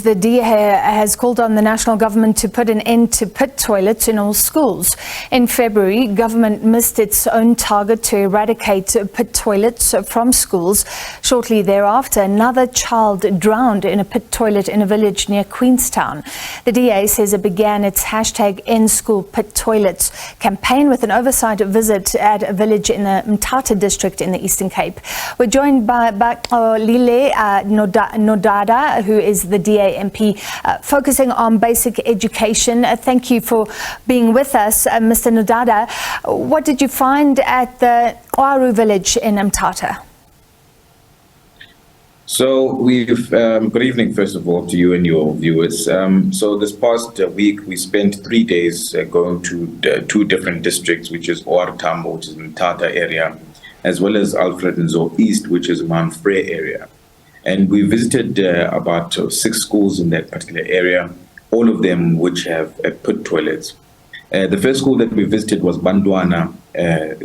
The DA has called on the national government to put an end to pit toilets in all schools. In February, government missed its own target to eradicate pit toilets from schools. Shortly thereafter, another child drowned in a pit toilet in a village near Queenstown. The DA says it began its #EndSchoolPitToilets campaign with an oversight visit at a village in the Mthatha district in the Eastern Cape. We're joined by Baxolili Nodada, who is the DA MP, focusing on basic education. Thank you for being with us, Mr. Nodada. What did you find at the Kwaru village in Mthatha? So good evening, first of all, to you and your viewers. So this past week, we spent 3 days going to two different districts, which is OR Tambo, which is in the Mthatha area, as well as Alfred Nzo East, which is Mount Frey area. And we visited about 6 schools in that particular area, all of them which have pit toilets. The first school that we visited was Bandwana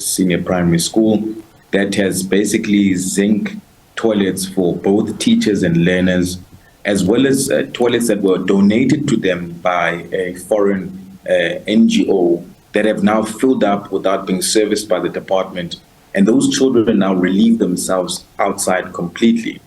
Senior Primary School, that has basically zinc toilets for both teachers and learners, as well as toilets that were donated to them by a foreign NGO that have now filled up without being serviced by the department. And those children now relieve themselves outside completely.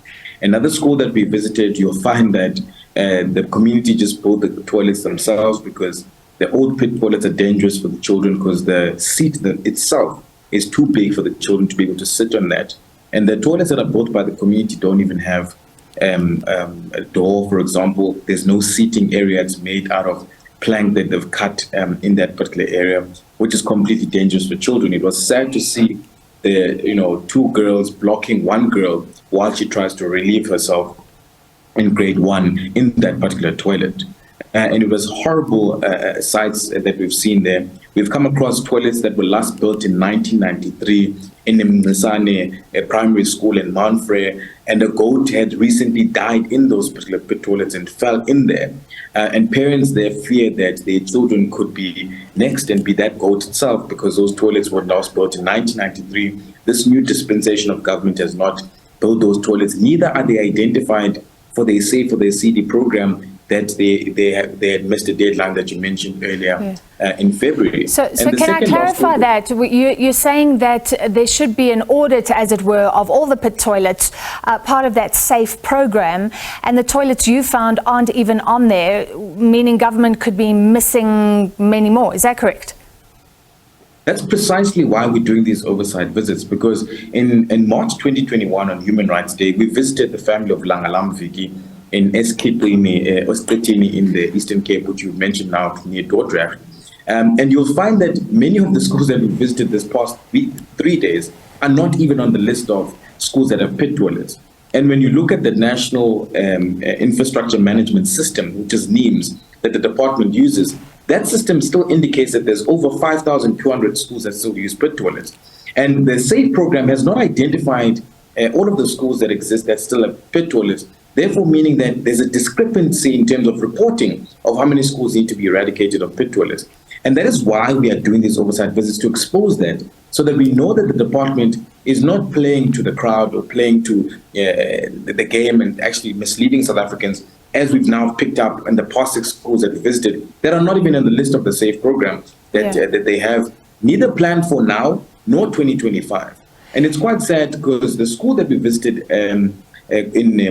Another school that we visited, you'll find that the community just built the toilets themselves because the old pit toilets are dangerous for the children because the seat itself is too big for the children to be able to sit on that. And the toilets that are built by the community don't even have a door, for example. There's no seating area. It's made out of plank that they've cut in that particular area, which is completely dangerous for children. It was sad to see the 2 girls blocking one girl while she tries to relieve herself in grade 1 in that particular toilet. And it was horrible sights that we've seen there. We've come across toilets that were last built in 1993 in Mthatha, a primary school in Mount Frey, and a goat had recently died in those particular pit toilets and fell in there. And parents there feared that their children could be next and be that goat itself because those toilets were last built in 1993. This new dispensation of government has not built those toilets. Neither are they identified for their CD program that they had missed a deadline that you mentioned earlier in February. So can I clarify that? You're saying that there should be an audit, as it were, of all the pit toilets, part of that SAFE program, and the toilets you found aren't even on there, meaning government could be missing many more. Is that correct? That's precisely why we're doing these oversight visits, because in March 2021 on Human Rights Day, we visited the family of Langalamviki in Esquipini in the Eastern Cape, which you mentioned now near Dordrecht. And you'll find that many of the schools that we visited this past week, 3 days, are not even on the list of schools that have pit toilets. And when you look at the National Infrastructure Management System, which is NIMS, that the department uses, that system still indicates that there's over 5,200 schools that still use pit toilets. And the SAFE program has not identified all of the schools that exist that still have pit toilets, therefore meaning that there's a discrepancy in terms of reporting of how many schools need to be eradicated of pit toilets. And that is why we are doing these oversight visits, to expose that, so that we know that the department is not playing to the crowd or playing to the game and actually misleading South Africans, as we've now picked up in the past 6 schools that we visited that are not even on the list of the SAFE program that they have neither planned for now nor 2025. And it's quite sad because the school that we visited in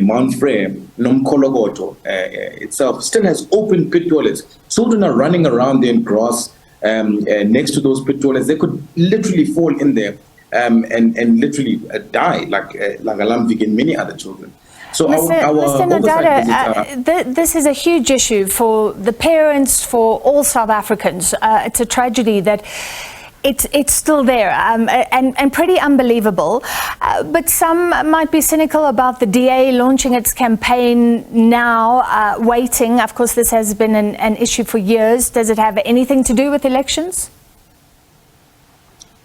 Mount Frey, Nomkologoto itself, still has open pit toilets. Children are running around there in grass next to those pit toilets. They could literally fall in there and literally die, like Langalamvik and many other children. So Mr. Nodada, this is a huge issue for the parents, for all South Africans. It's a tragedy that it's still there and pretty unbelievable. But some might be cynical about the DA launching its campaign now, waiting. Of course, this has been an issue for years. Does it have anything to do with elections?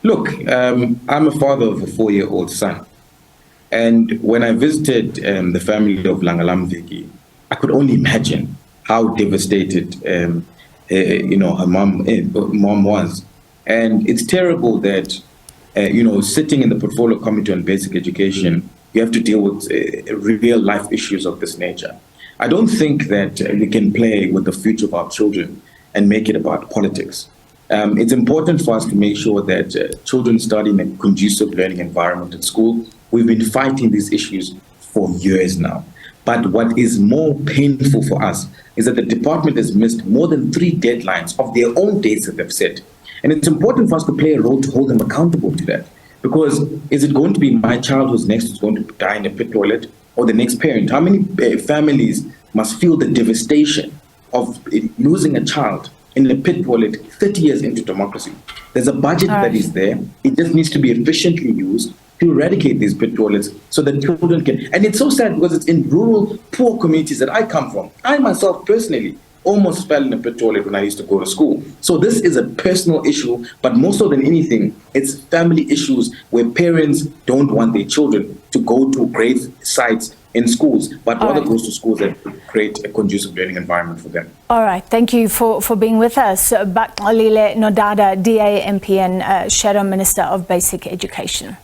Look, I'm a father of a 4-year-old son. And when I visited the family of Langalamviki, I could only imagine how devastated her mom was. And it's terrible that sitting in the Portfolio Committee on Basic Education, you have to deal with real life issues of this nature. I don't think that we can play with the future of our children and make it about politics. It's important for us to make sure that children study in a conducive learning environment at school. We've been fighting these issues for years now. But what is more painful for us is that the department has missed more than 3 deadlines of their own dates that they've set. And it's important for us to play a role to hold them accountable to that. Because is it going to be my child who's next who's going to die in a pit toilet, or the next parent? How many families must feel the devastation of losing a child in a pit toilet 30 years into democracy? There's a budget that is there. It just needs to be efficiently used to eradicate these pit toilets so that children can. And it's so sad because it's in rural, poor communities that I come from. I myself personally almost fell in a pit toilet when I used to go to school. So this is a personal issue, but more so than anything, it's family issues where parents don't want their children to go to great sites in schools, but rather goes to schools that create a conducive learning environment for them. All right, thank you for being with us. Baxolili Nodada, DA, MP and Shadow Minister of Basic Education.